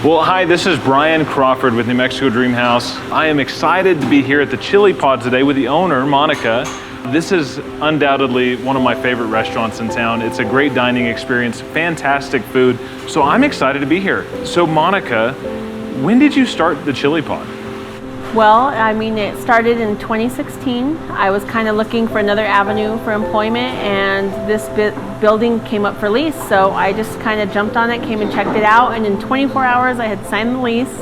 Well, hi, this is Bryan Crawford with New Mexico Dream House. I am excited to be here at the Chile Pod today with the owner, Monica. This is undoubtedly one of my favorite restaurants in town. It's a great dining experience, fantastic food. So I'm excited to be here. So Monica, when did you start the Chile Pod? Well, I mean, it started in 2016. I was kind of looking for another avenue for employment, and this building came up for lease. So I just kind of jumped on it, came and checked it out, and in 24 hours I had signed the lease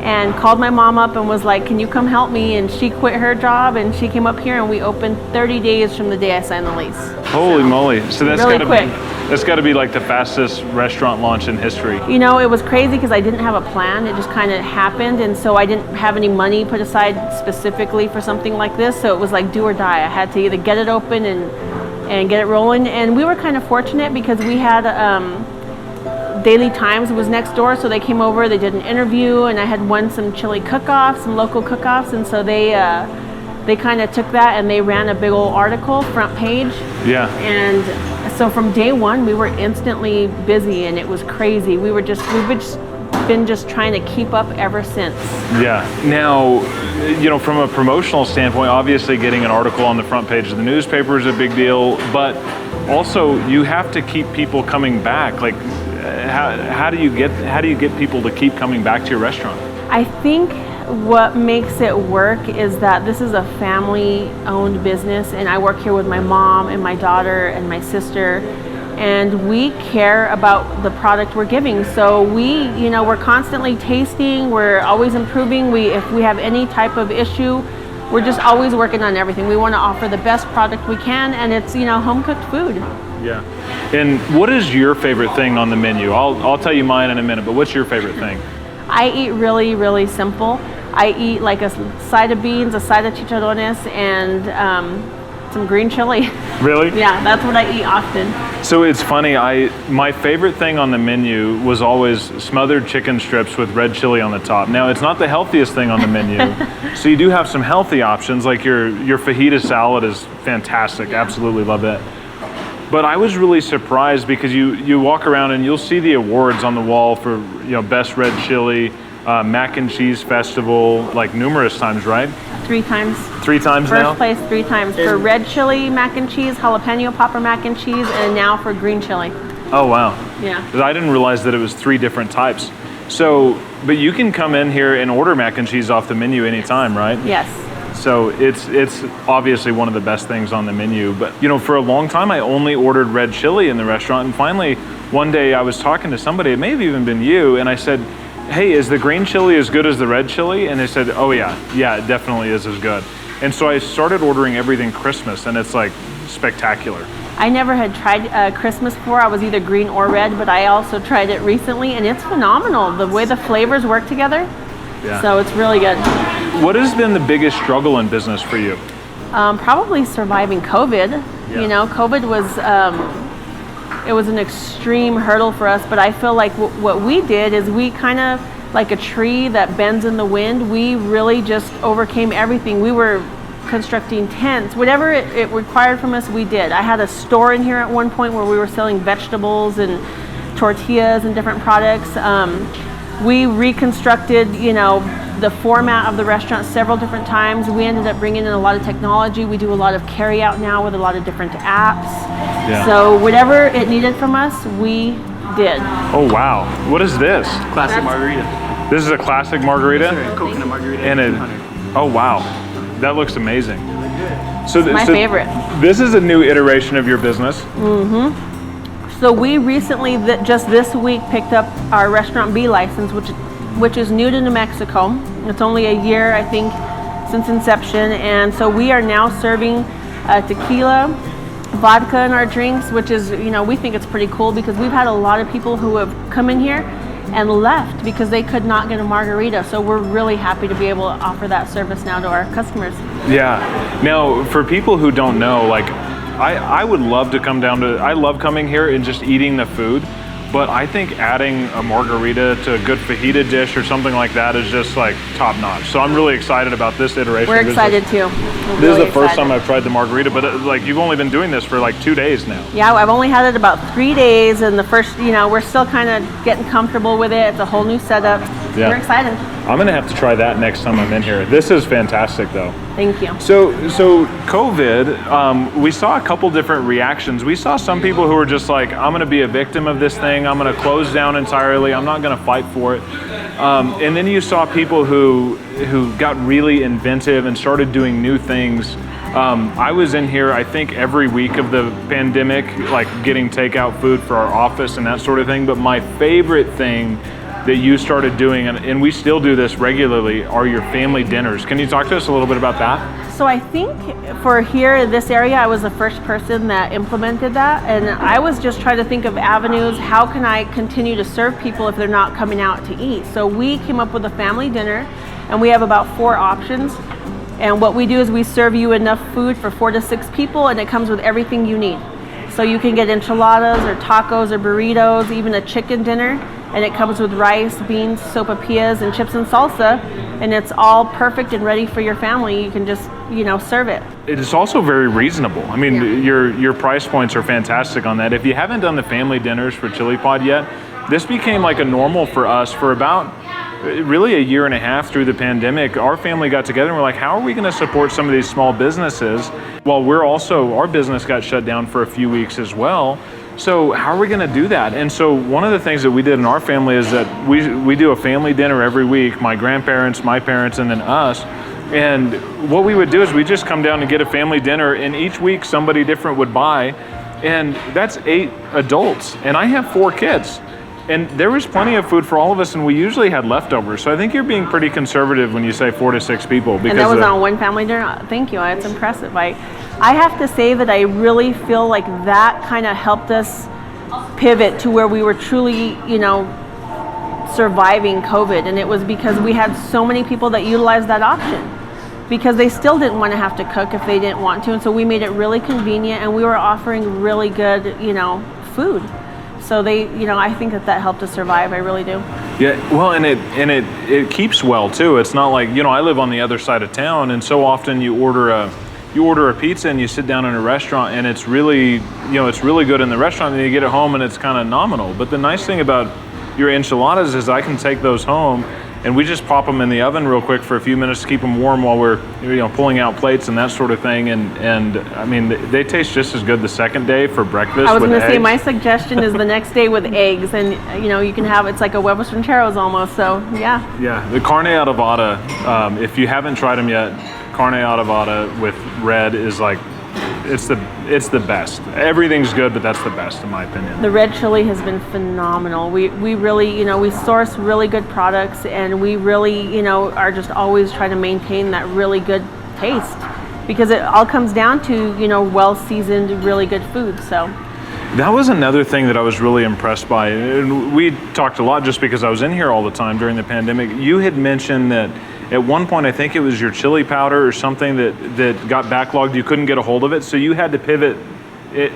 and called my mom up and was like, can you come help me? And she quit her job and she came up here, and we opened 30 days from the day I signed the lease. Holy moly. So that's really quick. That's got to be like the fastest restaurant launch in history. You know, it was crazy because I didn't have a plan. It just kind of happened, and so I didn't have any money put aside specifically for something like this. So it was like do or die. I had to either get it open and get it rolling. And we were kind of fortunate because we had Daily Times was next door, so they came over, they did an interview, and I had won some chili cook-offs, some local cook-offs, and so they kind of took that and they ran a big old article, front page. Yeah. And so from day one, we were instantly busy, and it was crazy. We've been just trying to keep up ever since. Yeah. Now, you know, from a promotional standpoint, obviously getting an article on the front page of the newspaper is a big deal, but also you have to keep people coming back. Like, how do you get people to keep coming back to your restaurant? I think what makes it work is that this is a family-owned business, and I work here with my mom and my daughter and my sister, and we care about the product we're giving. So we're constantly tasting, we're always improving. If we have any type of issue, we're just always working on everything. We want to offer the best product we can, and it's, home-cooked food. Yeah. And what is your favorite thing on the menu? I'll tell you mine in a minute, but what's your favorite thing? I eat really, really simple. I eat like a side of beans, a side of chicharrones, and some green chili. Really? Yeah, that's what I eat often. So it's funny, my favorite thing on the menu was always smothered chicken strips with red chili on the top. Now, it's not the healthiest thing on the menu, so you do have some healthy options, like your fajita salad is fantastic, Yeah. Absolutely love it. But I was really surprised because you walk around and you'll see the awards on the wall for best red chili, mac and cheese festival, like numerous times, right? 3 times. 3 times now? First place 3 times for red chili mac and cheese, jalapeno popper mac and cheese, and now for green chili. Oh wow. Yeah. I didn't realize that it was 3 different types. So, but you can come in here and order mac and cheese off the menu anytime, right? Yes. So it's obviously one of the best things on the menu. But for a long time I only ordered red chili in the restaurant, and finally one day I was talking to somebody, it may have even been you, and I said, hey, is the green chili as good as the red chili? And they said, oh yeah, it definitely is as good. And so I started ordering everything Christmas, and it's like spectacular. I never had tried Christmas before. I was either green or red, but I also tried it recently, and it's phenomenal the way the flavors work together. Yeah. So it's really good. What has been the biggest struggle in business for you? Probably surviving COVID. Yeah. COVID was an extreme hurdle for us, but I feel like what we did is we kind of, like a tree that bends in the wind, we really just overcame everything. We were constructing tents, whatever it required from us, we did. I had a store in here at one point where we were selling vegetables and tortillas and different products. We reconstructed, the format of the restaurant several different times. We ended up bringing in a lot of technology. We do a lot of carry out now with a lot of different apps. Yeah. So whatever it needed from us, we did. Oh wow, what is this? Classic margarita. This is a classic margarita? Yes, sir. Coconut margarita. And oh wow, that looks amazing. So My favorite. This is a new iteration of your business. Mm-hmm. So we recently, just this week, picked up our Restaurant B license, which is new to New Mexico. It's only a year, I think, since inception, and so we are now serving tequila, vodka in our drinks, which is, we think it's pretty cool because we've had a lot of people who have come in here and left because they could not get a margarita. So we're really happy to be able to offer that service now to our customers. Yeah. Now, for people who don't know, like, I would love to come down to, I love coming here and just eating the food, but I think adding a margarita to a good fajita dish or something like that is just like top notch. So I'm really excited about this iteration. We're excited too. This is the first time I've tried the margarita, but like you've only been doing this for like 2 days now. Yeah, I've only had it about 3 days, and the first, we're still kind of getting comfortable with it. It's a whole new setup. Yeah. We're excited. I'm gonna have to try that next time I'm in here. This is fantastic though. Thank you. So COVID, we saw a couple different reactions. We saw some people who were just like, I'm gonna be a victim of this thing. I'm gonna close down entirely. I'm not gonna fight for it. And then you saw people who got really inventive and started doing new things. I was in here, I think, every week of the pandemic, like getting takeout food for our office and that sort of thing. But my favorite thing that you started doing, and we still do this regularly, are your family dinners. Can you talk to us a little bit about that? So I think for here in this area, I was the first person that implemented that, and I was just trying to think of avenues. How can I continue to serve people if they're not coming out to eat? So we came up with a family dinner, and we have about 4 options. And what we do is we serve you enough food for 4 to 6 people, and it comes with everything you need. So you can get enchiladas or tacos or burritos, even a chicken dinner. And it comes with rice, beans, sopapillas, and chips and salsa, and it's all perfect and ready for your family. You can just, serve it. It is also very reasonable. I mean, your price points are fantastic on that. If you haven't done the family dinners for Chile Pod yet, this became like a normal for us for about really a year and a half through the pandemic. Our family got together and we're like, how are we going to support some of these small businesses while our business got shut down for a few weeks as well. So how are we going to do that? And so one of the things that we did in our family is that we do a family dinner every week, my grandparents, my parents, and then us. And what we would do is we just come down and get a family dinner, and each week somebody different would buy, and that's 8 adults. And I have 4 kids. And there was plenty of food for all of us, and we usually had leftovers. So I think you're being pretty conservative when you say 4 to 6 people. Because and that was on one family dinner? Thank you, it's impressive. I have to say that I really feel like that kind of helped us pivot to where we were truly, surviving COVID. And it was because we had so many people that utilized that option, because they still didn't want to have to cook if they didn't want to. And so we made it really convenient, and we were offering really good, food. So I think that helped us survive. I really do. Yeah, well, and it keeps well too. It's not like, I live on the other side of town, and so often you order a pizza and you sit down in a restaurant, and it's really, it's really good in the restaurant, and you get it home and it's kind of nominal. But the nice thing about your enchiladas is I can take those home and we just pop them in the oven real quick for a few minutes to keep them warm while we're pulling out plates and that sort of thing. And I mean, they taste just as good the second day for breakfast. I was going to say, my suggestion is the next day with eggs, and you can have, it's like a huevos rancheros almost. So yeah, the carne adobada, if you haven't tried them yet, carne adobada with red is like, it's the best. Everything's good, but that's the best in my opinion. The red chili has been phenomenal. We really, we source really good products, and we really, are just always trying to maintain that really good taste, because it all comes down to, well-seasoned, really good food. So that was another thing that I was really impressed by. And we talked a lot just because I was in here all the time during the pandemic. You had mentioned that at one point, I think it was your chili powder or something that got backlogged. You couldn't get a hold of it, so you had to pivot it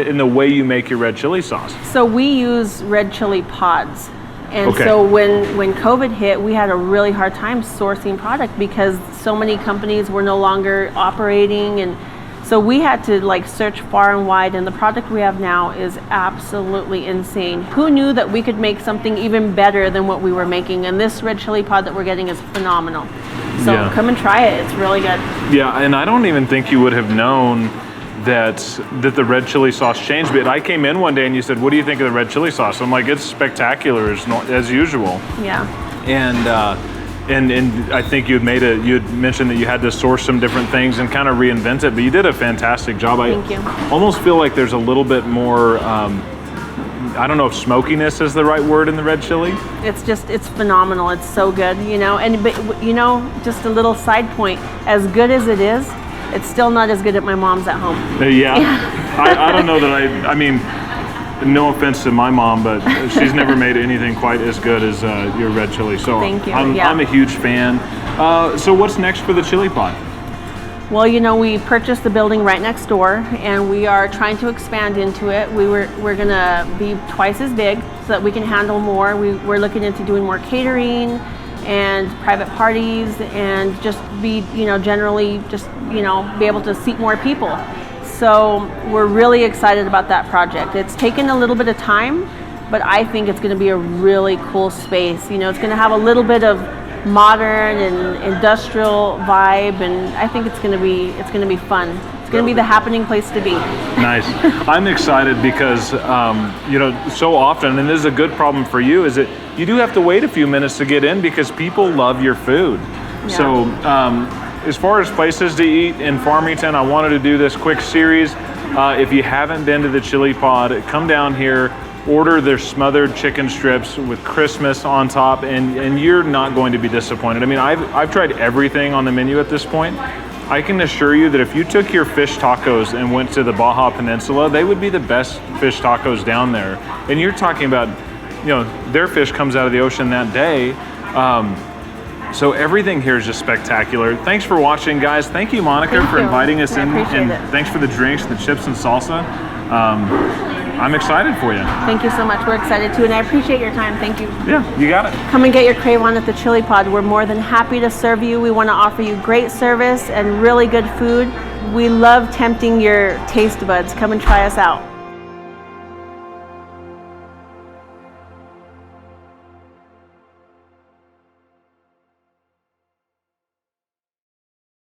in the way you make your red chili sauce. So we use red chili pods. And okay. So when COVID hit, we had a really hard time sourcing product because so many companies were no longer operating, and so we had to search far and wide, and the product we have now is absolutely insane. Who knew that we could make something even better than what we were making? And this red chili pod that we're getting is phenomenal. So come and try it, it's really good. Yeah, and I don't even think you would have known that the red chili sauce changed. But I came in one day and you said, what do you think of the red chili sauce? I'm like, it's spectacular as usual. Yeah. And I think you'd mentioned that you had to source some different things and kind of reinvent it, but you did a fantastic job. Thank you. Almost feel like there's a little bit more, I don't know if smokiness is the right word in the red chili. It's phenomenal. It's so good, but just a little side point, as good as it is, it's still not as good at my mom's at home. I don't know that I mean, no offense to my mom, but she's never made anything quite as good as your red chili. So thank you. I'm a huge fan. So what's next for the Chile Pod? Well, we purchased the building right next door, and we are trying to expand into it. We're gonna be twice as big. so that we can handle more. We're looking into doing more catering and private parties, and just be, generally just, be able to seat more people. So we're really excited about that project. It's taken a little bit of time, but I think it's going to be a really cool space. It's going to have a little bit of modern and industrial vibe, and I think it's going to be fun. It's going to be the happening place to be. Nice. I'm excited because, so often, and this is a good problem for you, is that you do have to wait a few minutes to get in because people love your food. Yeah. So as far as places to eat in Farmington, I wanted to do this quick series. If you haven't been to the Chile Pod, come down here, order their smothered chicken strips with Christmas on top, and you're not going to be disappointed. I mean, I've tried everything on the menu at this point. I can assure you that if you took your fish tacos and went to the Baja Peninsula, they would be the best fish tacos down there. And you're talking about, their fish comes out of the ocean that day. So everything here is just spectacular. Thanks for watching, guys. Thank you, Monica, for inviting us in. And thanks for the drinks, the chips and salsa. I'm excited for you. Thank you so much. We're excited too, and I appreciate your time. Thank you. Yeah, you got it. Come and get your crave on at the Chile Pod. We're more than happy to serve you. We want to offer you great service and really good food. We love tempting your taste buds. Come and try us out.